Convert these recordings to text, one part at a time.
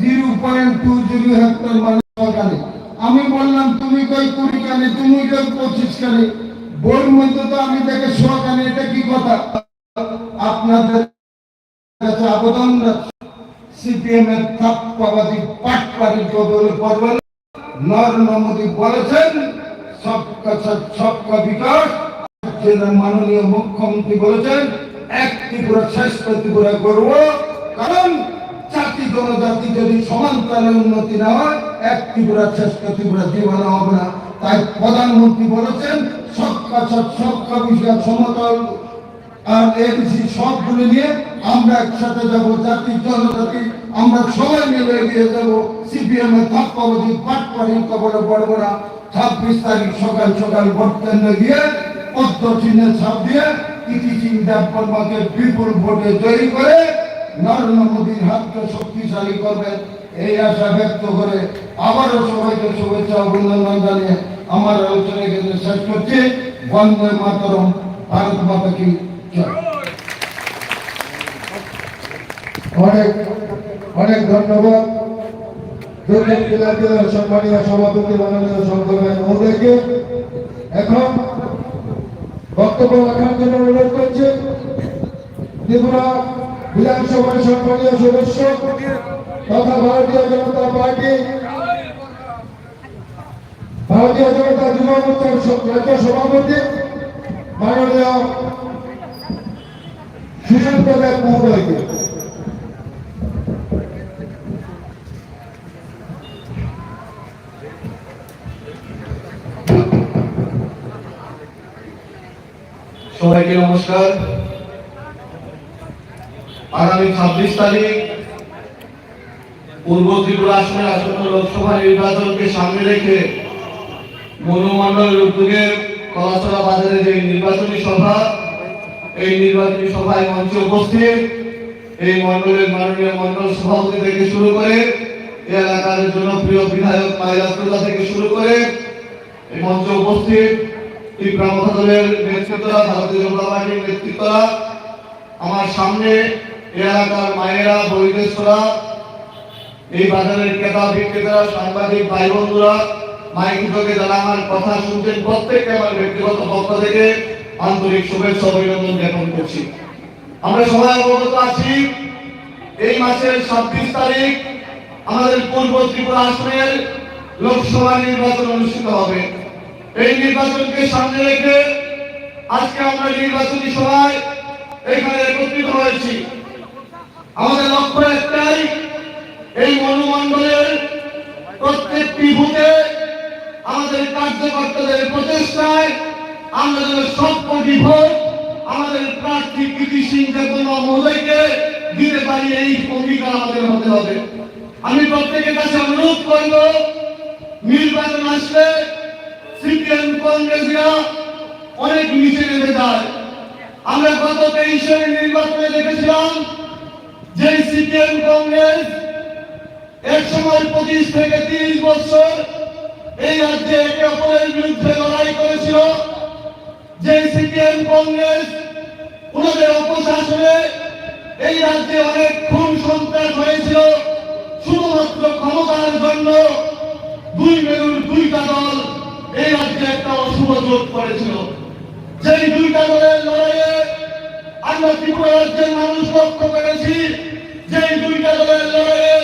0.20 hectare মানুষ কানে। আমি বললাম তুমি কই 20 কানে, তুমি কই 25 কানে, বইয়ের মধ্যে তো আমি দেখে 100 কানে। এটা কি কথা? আপনাদের কাছে আবেদন, সিপিএম এর থাপ্পাবাদী পাটপাড়ির কবলে পড়বেন। নরেন্দ্র মোদী বলেছেন সবকা সাথ সবকা বিকাশ, মাননীয় মুখ্যমন্ত্রী বলেছেন এক ত্রিপুরা শ্রেষ্ঠ ত্রিপুরা করব। কারণ জাতি জনজাতি যদি সমান্তরালে উন্নতি না হয়, এক ত্রিপুরা শ্রেষ্ঠ ত্রিপুরা জীবনে হবে না। তাই প্রধানমন্ত্রী বলেছেন সবকা সাথ সবকা বিকাশ, সমতল আর এবিসি সবগুলো নিয়ে আমরা একসাথে যাব। জাতি জনজাতি আমরা সবাই মিলে এগিয়ে যাব। সিপিএম এর থাপ্পাবাদী পাটপাড়ির কবলে পড়বো না। 26 তারিখ সকাল সকাল ভোট কেন্দ্রে গিয়ে পদ্ম চিহ্নে ছাপ দিয়ে ইতি সিং দেববর্মাকে বিপুল ভোটে জয়ী করে নরেন্দ্র মোদীর হাতকে শক্তিশালী করবেন, এই আশা ব্যক্ত করে আবারও সবাইকে শুভেচ্ছা অভিনন্দন জানিয়ে আমার আলোচনা কেন্দ্রে শেষ করছি। বন্দে মাতরম, ভারত মাতা কি জয়। অনেক অনেক ধন্যবাদ দক্ষিণ জেলার সম্মানীয় সভাপতি মাননীয় শঙ্কর ভাই মহোদয়কে। এখন বক্তব্য রাখার জন্য অনুরোধ করছে ত্রিপুরা বিধানসভার সম্মানীয় সদস্য তথা ভারতীয় জনতা পার্টি ভারতীয় জনতা যুব মোর্চার রাজ্য সভাপতি মাননীয় সুশান্ত দেব মহোদয়কে। সবাইকে নমস্কার। আগামী 26 তারিখ পূর্ব ত্রিপুরা আসনের আসন্ন লোকসভা নির্বাচনকে সামনে রেখে মনোমণ্ডলের উদ্যোগে কলাছড়া বাজারে যে নির্বাচনী সভা, এই নির্বাচনী সভায় মঞ্চে উপস্থিত এই মণ্ডলের মাননীয় মণ্ডল সভাপতি থেকে শুরু করে এই এলাকার জনপ্রিয় বিধায়ক মাইলাতুল্লাহ থেকে শুরু করে এই মঞ্চে উপস্থিত ত্রিপুরা মথা দলের নেতৃত্বরা, ভারতীয় জনতা পার্টির নেতৃত্বরা, আমার সামনে এই এলাকার মায়েরা, বৈদেশরা, এই বাজারের ক্রেতা বিক্রেতারা, সাংবাদিক ভাই বন্ধুরা, মাইক যোগে যারা আমার কথা শুনছেন, প্রত্যেককে আমার ব্যক্তিগত পক্ষ থেকে আন্তরিক শুভেচ্ছা অভিনন্দন জ্ঞাপন করছি। আমরা সবাই অবগত আছি এই মাসের 26 তারিখ আমাদের পূর্ব ত্রিপুরা আসনের লোকসভা নির্বাচন অনুষ্ঠিত হবে। এই নির্বাচনকে সামনে রেখে আজকে আমরা নির্বাচনী সভায় এখানে একত্রিত হয়েছি। আমাদের লক্ষ্য একটাই, এই মনোমণ্ডলের প্রত্যেকটি বুথে আমাদের কার্যকর্তাদের প্রচেষ্টায় আমরা যেন সবকটি ভোট আমাদের প্রার্থী কৃতি সিং দেববর্মা মহোদয়কে দিতে পারি, এই ভূমিকা আমাদের হতে হবে। আমি প্রত্যেকের কাছে অনুরোধ করব, নির্বাচন আসলে সিপিএম কংগ্রেসরা অনেক নিচে নেমে যায়। আমরা গত 23 নির্বাচনে দেখেছিলাম যে সিপিএম কংগ্রেস এক সময় 25 থেকে 30 বছর এই রাজ্যে একে অপরের বিরুদ্ধে লড়াই করেছিল। যে সিপিএম কংগ্রেস ওনাদের অপশাসনে এই রাজ্যে অনেক খুন সন্ত্রাস হয়েছিল, শুধুমাত্র ক্ষমতার জন্য দুই মেরুর দুইটা দল এই রাজ্যে একটা অশুভ যোগ করেছিল। যেই দুইটা দলের লড়াইয়ে আমরা ত্রিপুরা রাজ্যের মানুষ লক্ষ্য করেছি, যেই দুইটা দলের লড়াইয়ে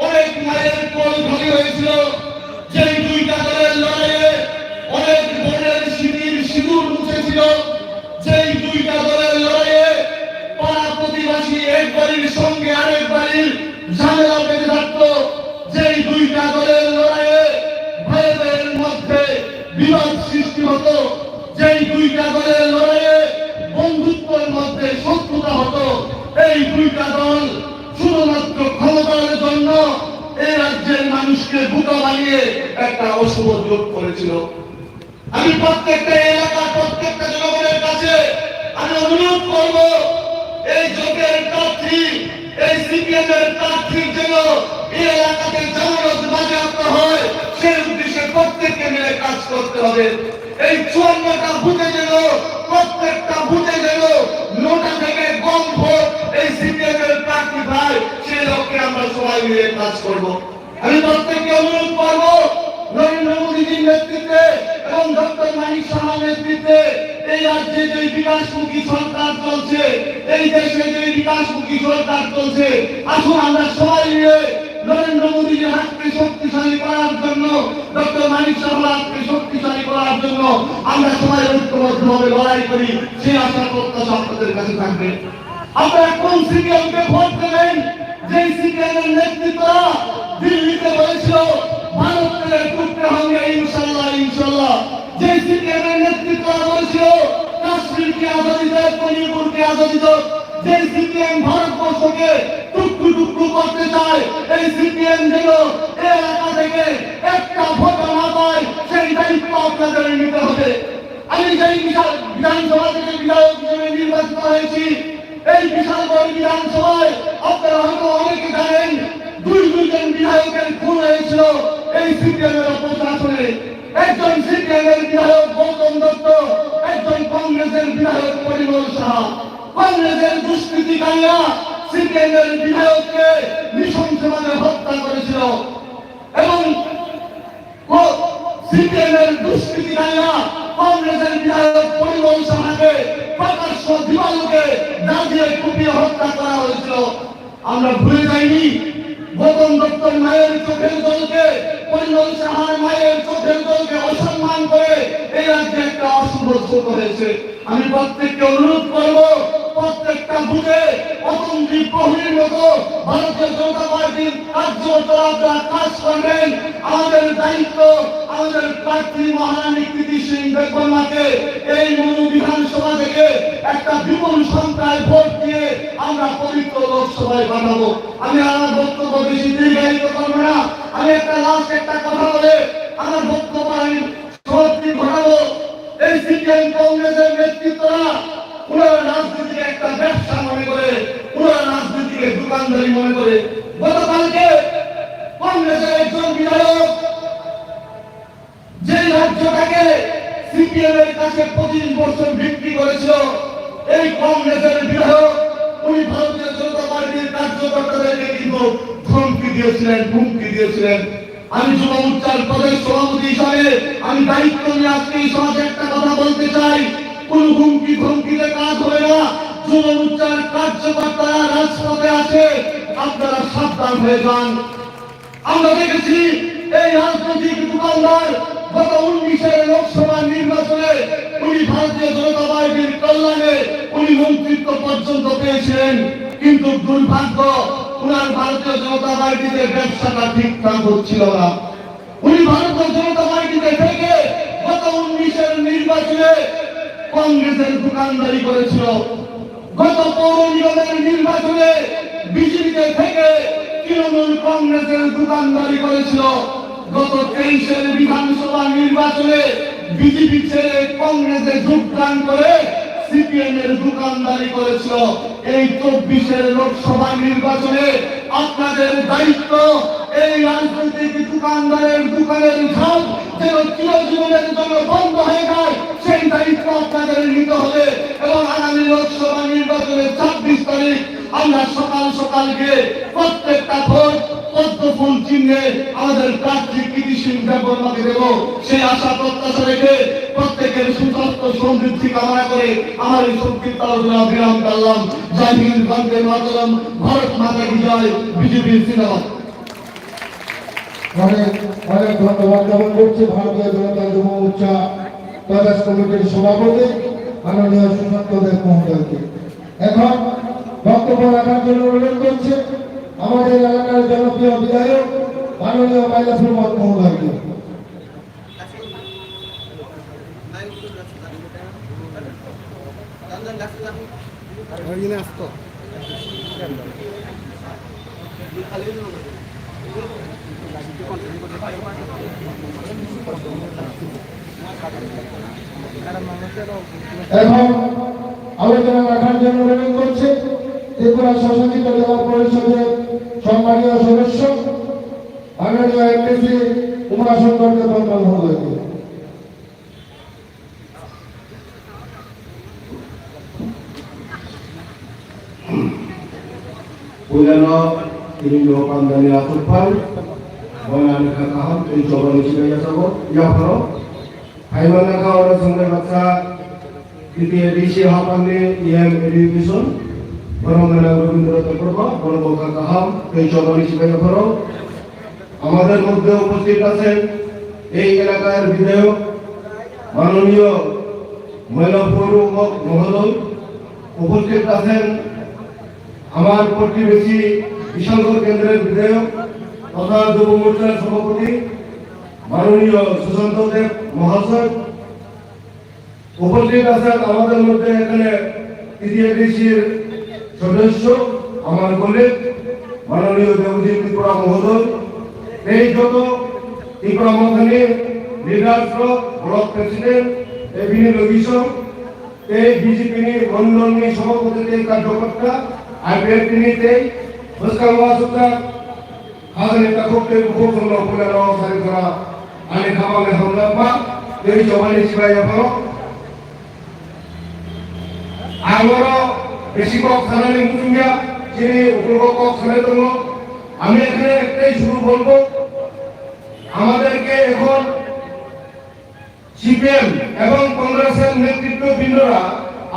অনেক মায়ের কোল খালি হয়েছিল, যেই দুইটা দলের লড়াইয়ে অনেক বোনের সিঁদুর মুছেছিল, যেই দুইটা দলের লড়াইয়ে পাড়া প্রতিবাসী এক বাড়ির সঙ্গে আরেক বাড়ির ঝামেলা বেঁধে থাকত, যেই দুইটা দলের লড়াইয়ে ভাই ভাইয়ের মধ্যে বিবাদ সৃষ্টি হতো, যেই দুইটা দলের লড়াইয়ে বন্ধুত্বের মধ্যে শত্রুতা হতো, এই দুইটা দল শুধুমাত্র ক্ষমতার জন্য এই রাজ্যের মানুষকে বোকা বানিয়ে একটা অশুভ যোগ করেছিল। আমি প্রত্যেকটা এলাকার প্রত্যেকটা জনগণের কাছে আমি অনুরোধ করব, এই যোগের প্রার্থী, এই সিপিএম এর প্রার্থীর জন্য এই এলাকাতে জামানত বাজেয়াপ্ত হয়, সেই উদ্দেশ্যে প্রত্যেককে মিলে কাজ করতে হবে। এই 54টা বুথে যেন প্রত্যেকটা বুথে যেন 9টা থেকে কম ভোট এই সিপিএম এর প্রার্থী পায়, সেই লক্ষ্যে আমরা সবাই মিলে কাজ করব। আমি প্রত্যেককে অনুরোধ করব, নরেন্দ্র মোদীজির নেতৃত্বে এবং ডক্টর মানিক সাহার নেতৃত্বে এই রাজ্যে যে বিকাশমুখী সরকার চলছে, এই দেশে যে বিকাশমুখী সরকার চলছে, আসুন আমরা সবাই মিলে নরেন্দ্র মোদীজির হাতকে শক্তিশালী করার জন্য, ডক্টর মানিক সাহার হাতকে শক্তিশালী করার জন্য আমরা সবাই ঐক্যবদ্ধভাবে লড়াই করি। সেই আশা প্রত্যাশা আপনাদের কাছে থাকবে। আপনারা কোন সিপিএমকে ভোট দেবেন? যে সিপিএমের নেতৃত্বরা দিল্লিতে বলেছিল ভারতের টুকরা হবে ইনশাল্লাহ ইনশাল্লাহ, যে সিপিএমের নেতৃত্বরা বলেছিল কাশ্মীরকে আজাদি দেয়, মণিপুরকে আজাদি দেয়, যে সিপিএম ভারতবর্ষকে টুকরো টুকরো করতে চায়, এই সিপিএম যেন এই এলাকা থেকে একটা ভোট না পায়, সেই দায়িত্ব আপনাদের নিতে হবে। আমি যেই বিধানসভা থেকে বিধায়ক হিসেবে নির্বাচিত হয়েছি, এই বিশাল বড় বিধানসভায় আপনারা হয়তো অনেকে জানেন 2জন বিধায়কের খুন হয়েছিল এই সিপিএমের প্রশাসনে। একজন সিপিএমের বিধায়ক গৌতম দত্ত, একজন কংগ্রেসের বিধায়ক পরিমল সাহা। কংগ্রেসের দুষ্কৃতিকারীরা সিপিএমের বিধায়ককে নৃশংসভাবে হত্যা করেছিল এবং সিপিএমের দুষ্কৃতিকারীরা কংগ্রেসের বিধায়ক পরিমল সাহাকে প্রকাশ্য দিবালোকে দাঁড়িয়ে কুপিয়ে হত্যা করা হয়েছিল। আমরা ভুলে যাইনি গৌতম দত্তর মায়ের চোখের জলকে, পরিমল সাহার মায়ের চোখের জলকে অসম্মান করে এই রাজ্যে একটা অশুভ ছোট হয়েছে। আমি প্রত্যেককে অনুরোধ করব, প্রত্যেকটা বুথে অতন্ত্রী প্রহরীর মতো ভারতীয় জনতা পার্টির কার্যকর্তারা আপনারা কাজ করবেন। আমাদের দায়িত্ব আমাদের প্রার্থী মহারানী কৃতি সিং দেববর্মাকে এই মনু বিধানসভা থেকে একটা বিপুল সংখ্যায় ভোট দিয়ে আমরা পবিত্র লোকসভায় পাঠাবো। আমি আমার বক্তব্য বেশি দীর্ঘায়িত করবো না। আমি লাস্ট একটা কথা বলে আমার বক্তব্য আমি সমাপ্তি ঘটাবো। এই সিপিএম কংগ্রেসের নেতৃত্বরা পুরো রাজনীতিকে একটা ব্যবসা মনে করে, পুরো রাজনীতিকে দোকানদারি মনে করে। গতকালকে কংগ্রেসের একজন বিধায়ক যে রাজ্যটাকে সিপিএম এর কাছে 25 বছর বিক্রি করেছিল, এই কংগ্রেসের বিধায়ক উনি ভারতীয় জনতা পার্টির কার্যকর্তাদেরকে কিন্তু ধমকি দিয়েছিলেন, হুমকি দিয়েছিলেন। আমি যুব মোর্চার প্রদেশ সভাপতি হিসাবে আমি দায়িত্ব নিয়ে আজকে এই সমাজে একটা কথা বলতে চাই, কোন হুমকি ধমকিতে কাজ হবে না। যুব মোর্চার কার্যকর্তারা রাজপথে আছে, আপনারা সাবধান হয়ে যান। আমরা দেখেছি এই রাজনৈতিক দোকানদার গত 19-এর লোকসভা নির্বাচনে উনি ভারতীয় জনতা পার্টির কল্যাণে উনি মন্ত্রিত্ব পর্যন্ত পেয়েছিলেন, কিন্তু দুর্ভাগ্য উনার ভারতীয় জনতা পার্টিতে ব্যবসাটা ঠিকঠাক হচ্ছিল না। উনি ভারতীয় জনতা পার্টিতে থেকে গত 19-এর নির্বাচনে কংগ্রেসের দোকানদারি করেছিল। গত পৌর নিগমের নির্বাচনে বিজেপিতে থেকে তৃণমূল কংগ্রেসের দোকানদারি করেছিল। গত 23-এর বিধানসভা নির্বাচনে বিজেপি ছেড়ে কংগ্রেসে যোগদান করে সিপিএম এর দোকানদারি করেছিল। এই 24-এর লোকসভা নির্বাচনে আপনাদের দায়িত্ব এই রাজনৈতিক দোকানদারের দোকানের ঝাপ যেন চিরজীবনের জন্য বন্ধ হয়ে যায়, সেই দায়িত্ব আপনাদের নিতে হবে। এবং আগামী লোকসভা নির্বাচনে 26 তারিখ আমরা সকাল সকাল গিয়ে প্রত্যেকটা ভোট পদ্ম ফুল চিহ্নে আমাদের প্রার্থী কৃতি সিং দেববর্মাকে দেব। সেই আশা প্রত্যাশা রেখে প্রত্যেকের সুস্বাস্থ্য সমৃদ্ধি কামনা করে আমার এই সংক্ষিপ্ত আলোচনা বিরাম করলাম। জয় হিন্দ, বন্দে মাতরম, ভারত মাতা কি জয়, বিজেপি জিন্দাবাদ। অনেক অনেক ধন্যবাদ জ্ঞাপন করছি ভারতীয় জনতা যুব মোর্চা প্রদেশ কমিটির সভাপতি মাননীয় সুশান্ত দেব মহোদয়কে। এখন বক্তব্য রাখার জন্য অনুরোধ করছে আমাদের এলাকার জনপ্রিয় বিধায়ক মাননীয় মাইলাফুল মত মহোদয়কে। এখন আলোচনা রাখার জন্য অনুরোধ করছে ত্রিপুরা শাসকিত জেলা পরিষদের সম্মানীয় সদস্য মাননীয় এমপিসি উমাশঙ্কর দেববর্মা মহোদয়কে। পূজনীয় ini doakan dari atupan Bagaimana kakak ini coba dicari sahaja ya bro Haiwan kakak orang sampai baca Titi edisi hapan ni yang education Barang mana Rabindra Thakur Barang kakak ini coba dicari bro আমাদের মধ্যে উপস্থিত আছেন এই এলাকার বিধায়ক মাননীয় মৈলপুর মহোদয় উপস্থিত আছেন আমার প্রতিবেশী বিশালগড় কেন্দ্রের বিধায়ক তথা যুব মোর্চার সভাপতি মাননীয় সুশান্ত দেব মহাশয় উপস্থিত আছেন আমাদের মধ্যে এখানে টিডিএডিসির সদস্য আমার কলিগ মাননীয় দেবজিৎ ত্রিপুরা মহোদয় এই যত Tripura Mahakhali leaders block president এভিনি লবিসম এই বিজেপি মন্ডলী সভাপতি কার্যকর্তা আইপিএল তিনিতে বসকাওয়া সুতা হাজারে তাকতে উপকরণ উপলানো সারি করা আনে খামালে হামলাপা এই জবানি সিবাইয়া ভালো আমরা বেশি কক খানানি মুসুমিয়া যিনি উপলক কক খানে দङ আমি এখানে একটাই শুরু বলবো আমাদেরকে এখন সিপিএম এবং কংগ্রেসের নেতৃত্ববৃন্দরা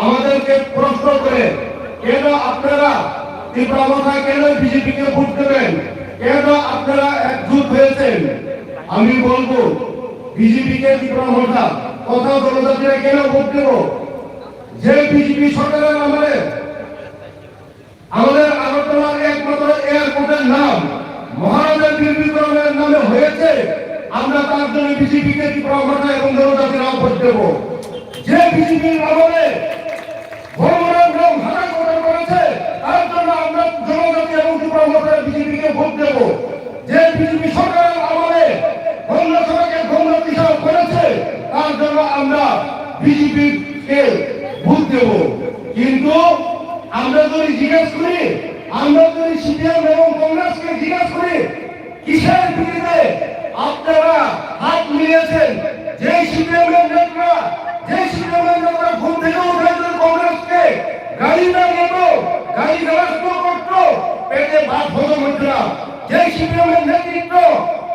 আমাদেরকে প্রশ্ন করে কেন আপনারা ত্রিপুরা মাথায় কেন বিজেপিকে ভোট দেবেন কেন আপনারা একজোট হয়েছেন আমি বলবো বিজেপিকে ত্রিপুরা মাথা কথা জনজাতিরা কেন ভোট দেব যে বিজেপি সরকারের আমলে আমাদের আগরতলার একমাত্র এয়ারপোর্টের নাম মহারাজার নির্বাচনের নামে হয়েছে আমরা তার জন্য বিজেপিকে ত্রিপুরা মাথা এবং জনজাতিরা ভোট দেব যে বিজেপির আমলে ভ্রমণের নাম হারা করেছে তার জন্য আমরা জনজাতি এবং ত্রিপুরা মাথায় বিজেপিকে ভোট দেব যে বিজেপি সরকারের আমলে গঙ্গাসভাকে গঙ্গা পিছাও করেছে তার জন্য আমরা বিজেপিকে ভোট দেব কিন্তু আমরা যদি জিজ্ঞেস করি আমরা যদি সিপিএম এবং কংগ্রেসকে জিজ্ঞেস করি কিসের বিরুদ্ধে আপনারা হাত মিলিয়েছেন যে সিপিএম এর নেতারা ঘুম থেকে উঠে কংগ্রেসকে গাড়ি না নিত গাড়ি গ্রাস্ত করত পেটে ভাত হজম হতো না যে সিপিএম এর নেতৃত্ব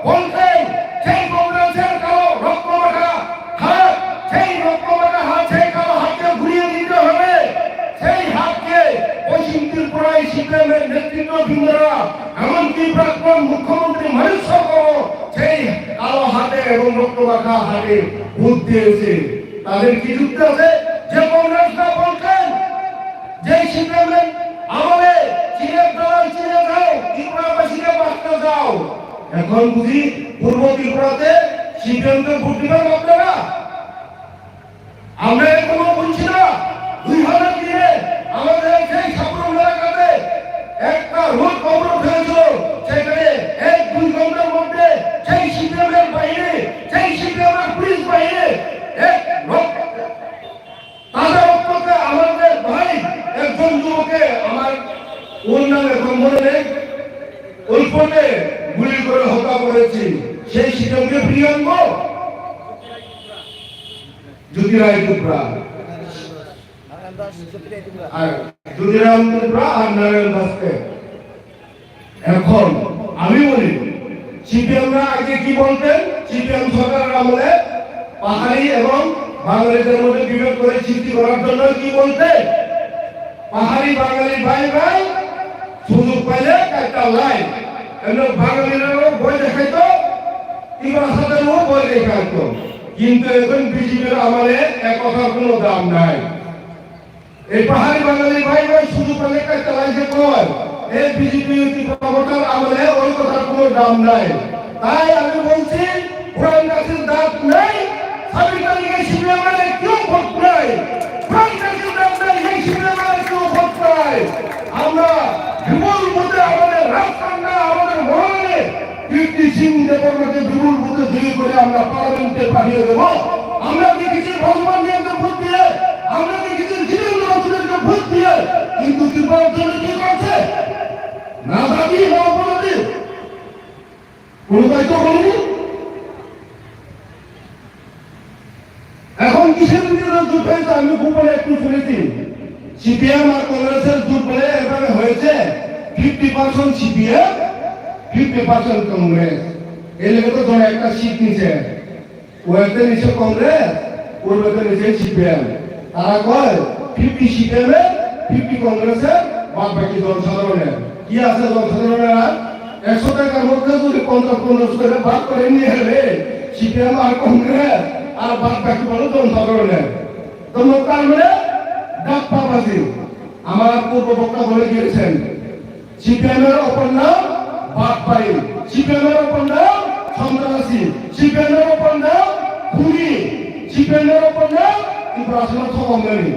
বলতেন সেই কংগ্রেসের কালো রক্তমাখা হাত সেই রক্তমাখা হাত সেই কালো হাতকে ঘুরিয়ে দিতে হবে সেই হাতকে পশ্চিম ত্রিপুরায় সিপিএমের নেতৃত্ববৃন্দরা এমনকি প্রাক্তন মুখ্যমন্ত্রী মানিক সরকারও সেই কালো হাতে এবং রক্তমাখা হাতে ভোট দিয়েছে তাদের কি যুক্তি আছে যে কংগ্রেসরা বলছেন যে সিপিএমের আমলে চীনের দলাল চীনে যাও ত্রিপুরাবাসীকে বাঁচতে যাও এখন বুঝি পূর্ব ত্রিপুরাতে সিপিএমকে ভোট দিবেন আপনারা আমরা এখনো বলছি না 2003 আমাদের সেই সাপুরম এলাকাতে একটা রোড অবরোধ হয়েছিল সেখানে 1-2 ঘন্টার মধ্যে সেই সিপিএমের বাইরে সেই সিপিএমের পুলিশ বাইরে এক তাজা রক্ততে আমাদের ভাই একজন যুবকে আমার ওর নাম এখন মনে নেই ওই ফোনে গুলি করে হত্যা করেছি সেই সিপিএমকে ফিরিয়ে আনবো জ্যোতিরায় টুকরা আর জ্যোতিরাম টুকরা আর নারায়ণ দাসকে এখন আমি বলি সিপিএমরা আগে কি বলতেন সিপিএম সরকারের আমলে পাহাড়ি এবং বাঙালিদের মধ্যে বিভেদ করে সৃষ্টি করার জন্য কি বলতেন পাহাড়ি বাঙালি ভাই ভাই সুযোগ পাইলে একটা লাইন এমন বাঙালিরাও বই দেখাইতো ত্রিপুরা সাথেও বই দেখাইতো কিন্তু এখন বিজেপির আমলে এক কথার কোনো দাম নাই এই পাহাড়ি বাঙালি ভাই ভাই শুধু পেলে একটা লাইসে কয় এই বিজেপি ত্রিপুরা আমলে ওই কথার কোনো দাম নাই তাই আমি বলছি পুরান গাছের দাঁত নাই সাবিকালিকে সিপিএমের কেউ ভোট নাই পুরান গাছের দাঁত নাই এই সিপিএমের কেউ ভোট নাই আমরা বিপুল বুথে আমাদের রাজকান্না আমাদের মহানে কীর্তি সিং দেবর্মাকে বিপুল বুথে জয়ী করে আমরা পার্লামেন্টে পাঠিয়ে দেব আমরা দেখেছি ভগবান নিয়মকে ভোট দিয়ে আমরা দেখেছি জিতেন্দ্র রাজুদেরকে ভোট দিয়ে কিন্তু ত্রিপুরার জন্য কি করছে না দাবি না অপরাধী কোনো দায়িত্ব বলুন এখন কিসের বিরুদ্ধে জোট হয়েছে আমি গোপনে একটু শুনেছি সিপিএম আর কংগ্রেসের জোট বলে এভাবে হয়েছে 50% সিপিএম, 50% কংগ্রেস। এই লেগে তো ধরে একটা সিট নিছে, ওয়েতে নিছে কংগ্রেস, ওয়েতে নিছে সিপিএম। তারা কয় 50 সিপিএম, 50 কংগ্রেসে, বাদ বাকি জনসাধারণের। কি আছে জনসাধারণের? 100 টাকার মধ্যে যদি 50-50 করে ভাগ করে নিয়ে এলে সিপিএম আর কংগ্রেস, আর বাদ বাকি বলো জনসাধারণের। তো তার মানে ডাপ্পাবাজি। আমার পূর্ব বক্তা বলে গিয়েছেন, সিপিএমের অপর নাম বাটপাড়ি, সিপিএমের অপর নাম সন্ত্রাসী, সিপিএমের অপর নাম খুনি, সিপিএমের অপর নাম ইব্রাহিম খবরদারি।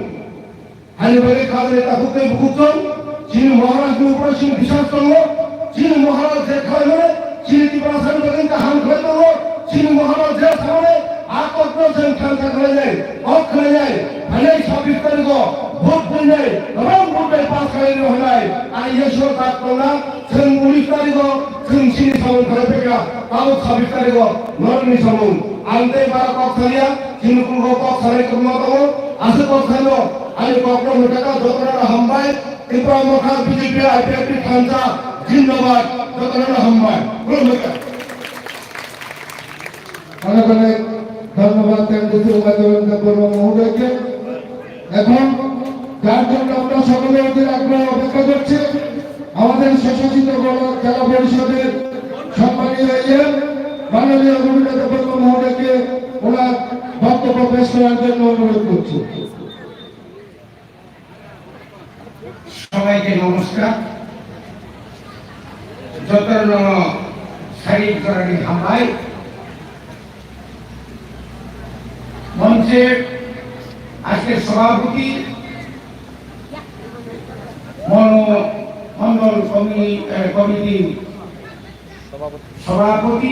হানিবাগে কাজে তাকুতে ভুকুতন, যিনি মহারাজের উপরে যিনি বিশ্বাসতঙ্গ, যিনি মহারাজ যে খাইলে, যিনি ইব্রাহিম দেখেন হাম খাইতঙ্গ, যিনি মহারাজ যে সামনে আকর্ষ খানটা খেলে যায়, অক খেলে যায়, হালে 26 তারিখ ভোট করে যায়, এবং ভোটের পাস খাইলে হয় আর ইয়েশ্বর তার কন্যা जों 19 तारिखआव जों सिनि सामोन खालामफैग्रा गाबोन 26 तारिखआव नरनि सामोन आंते बारा कक थालिया जिनु कुलखौ कक थानाय कर्मा दङ आसे कक थानो आनि ककनो मेटाका जतरा हामबाय किन्तु मखा बिजेपि आइपिएफपि खानजा जिन्दाबाद जतरा हामबाय खुलुमबाय। অনেক অনেক ধন্যবাদ কেন্দ্রীয় উপাচার্য কর্ম মহোদয়কে। এখন যার জন্য আমরা সকলে অধীর আগ্রহ অপেক্ষা করছি আমাদের স্বশাসিত জেলা পরিষদের সম্মানীয় ইএম মাননীয় গোবিন্দ কর্ম মহোদয়কে ওনার বক্তব্য পেশ করার জন্য অনুরোধ করছি। সবাইকে নমস্কার। যতন শারীরিক জরানি হামলায় মঞ্চের আজকের সভাপতি মন্ডল কমিটির সভাপতি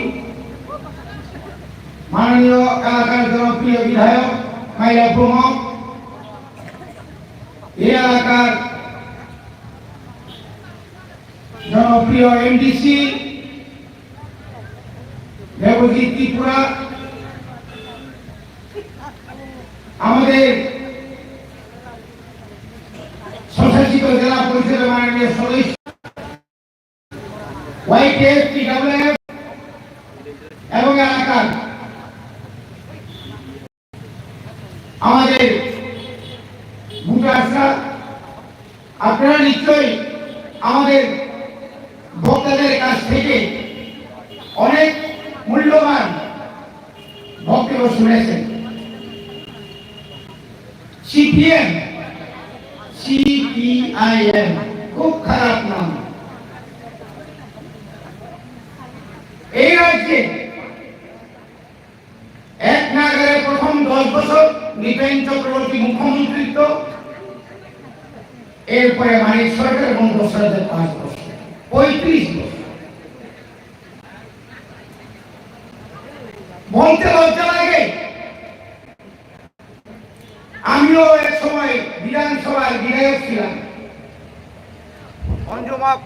মাননীয় এলাকার জনপ্রিয় বিধায়ক মাইলা প্রমুখ, এই এলাকার জনপ্রিয় এমডিসি দেবজিৎ ত্রিপুরা, আমাদের স্বশাসিত জেলা পরিষদের মাননীয় সদস্য ওয়াইটিএফ টিডব্লিউএফ এবং এলাকার আমাদের ভোটাররা, আপনারা নিশ্চয়ই আমাদের বক্তাদের কাছ থেকে অনেক মূল্যবান বক্তব্য শুনেছেন। সিপিএম সিপিআইএম খুব খারাপ নাম। এই রাজ্যে এক নাগারে প্রথম 10 বছর নৃপেন চক্রবর্তী মুখ্যমন্ত্রিত্ব, এরপরে মানিক সরকার এবং দশরথের 5 বছর, 35 বছর। বলতে লজ্জা লাগে। আমিও এক সময় বিধানসভার বিধায়ক ছিলাম। অঞ্জমাপ